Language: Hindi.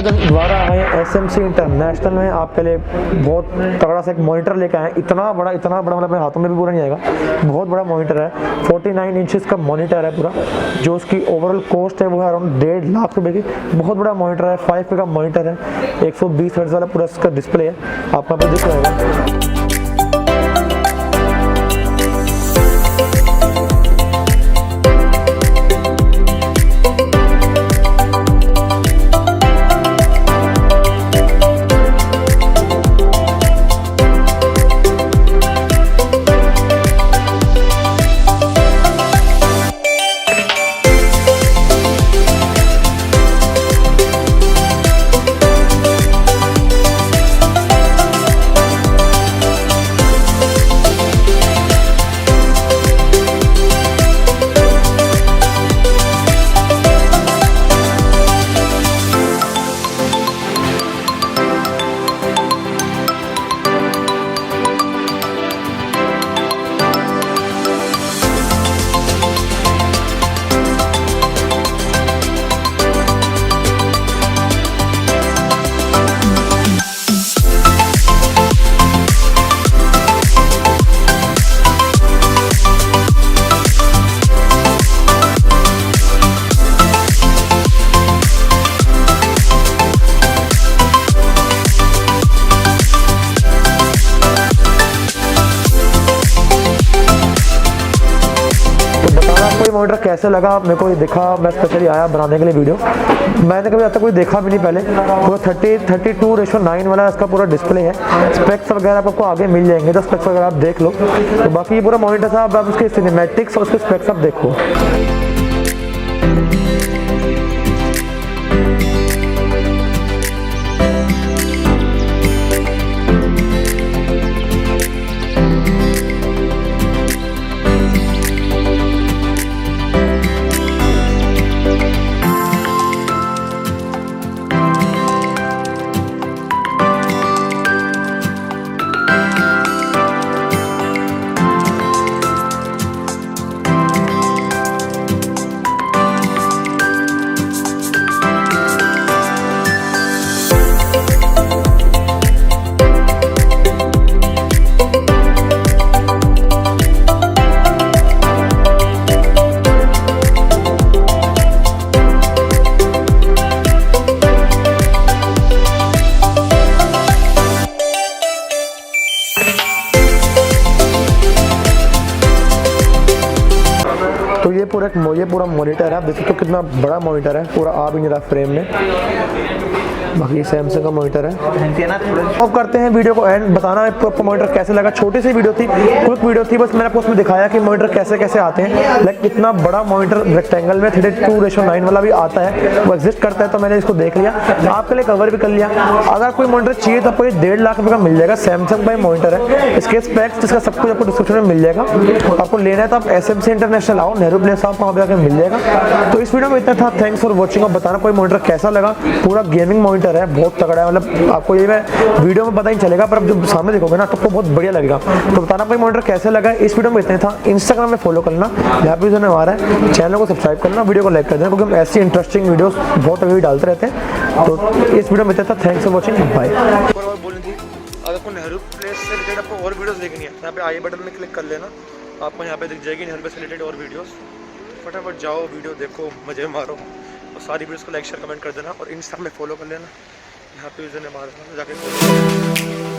दोबारा आए एसएमसी इंटरनेशनल में आपके लिए बहुत तगड़ा सा एक मॉनिटर लेके आए। इतना बड़ा मतलब मेरे हाथों में भी पूरा नहीं आएगा। बहुत बड़ा मॉनिटर है, 49 इंचेस का मॉनिटर है पूरा। जो उसकी ओवरऑल कॉस्ट है वो है अराउंड 1.5 लाख रुपए की। बहुत बड़ा मॉनिटर है, 5K का मॉनिटर है, 120 हर्ट्ज वाला पूरा इसका डिस्प्ले है, आपको यहाँ पर दिख रहा है। मॉनिटर कैसे लगा मेरे को दिखा, मैं स्पेशली आया बनाने के लिए वीडियो। मैंने कभी आज तक कोई देखा भी नहीं पहले। वो 32:9 वाला इसका पूरा डिस्प्ले है। स्पेक्स वगैरह आपको आगे मिल जाएंगे, तो स्पेक्स वगैरह आप देख लो। तो बाकी ये पूरा मॉनिटर था, आप उसके सिनेमैटिक्स और उसके स्पेक्स आप देखो। तो ये पूरा मॉनिटर है, आप देख सकते हो कितना बड़ा मॉनिटर है, पूरा आ भी नहीं रहा फ्रेम में। बाकी सैमसंग का मॉनिटर है। अब करते हैं वीडियो को एंड, बताना आपको मॉनिटर कैसे लगा। छोटी सी वीडियो थी, क्विक वीडियो थी, बस मैंने आपको उसमें दिखाया कि मॉनिटर कैसे कैसे आते हैं। लाइक इतना बड़ा मॉनिटर रेक्टेंगल में 32:9 वाला भी आता है, वो एग्जिस्ट करता है, तो मैंने इसको देख लिया, आपके लिए कवर भी कर लिया। अगर कोई मॉनिटर चाहिए तो आपको ये 1.5 लाख रुपये का मिल जाएगा। सैमसंग का मॉनिटर है, इसके स्पेक्स इसका सब कुछ आपको डिस्क्रिप्शन में मिल जाएगा। आपको लेना है तो आप एसएमसी इंटरनेशनल आओ, नेहरू प्लेस आप वहाँ पे आकर मिल जाएगा। तो इस वीडियो में इतना था, थैंक्स फॉर वॉचिंग। और बताना कोई मॉनिटर कैसा लगा। पूरा गेमिंग मॉनिटर है, बहुत तगड़ा है, मतलब आपको ये मैं वीडियो में पता नहीं चलेगा, पर अब जब सामने देखोगे ना तो आपको बहुत बढ़िया लगेगा। तो बताना कोई मॉनिटर कैसे लगा। इस वीडियो में इतना था। इंस्टाग्राम में फॉलो करना, यहाँ पे जो आ रहा है, चैनल को सब्सक्राइब करना, वीडियो को लाइक कर देना, क्योंकि हम ऐसी इंटरेस्टिंग वीडियोस बहुत अभी डालते रहते हैं। तो इस वीडियो में इतना था, थैंक्स फॉर वॉचिंग, बाय। अगर आपको नेहरू प्लेस से रिलेटेड आपको और वीडियोस देखनी है, यहाँ पे आई बटन में क्लिक कर लेना, आपको यहाँ पे दिख जाएगी नेहरू प्लेस से रिलेटेड और वीडियोस। फटाफट जाओ, वीडियो देखो, मजे मारो, और सारी वीडियोस को लाइक शेयर कमेंट कर देना, और इंस्टा में फॉलो कर लेना, यहाँ पे यूजर ने मारा जाके।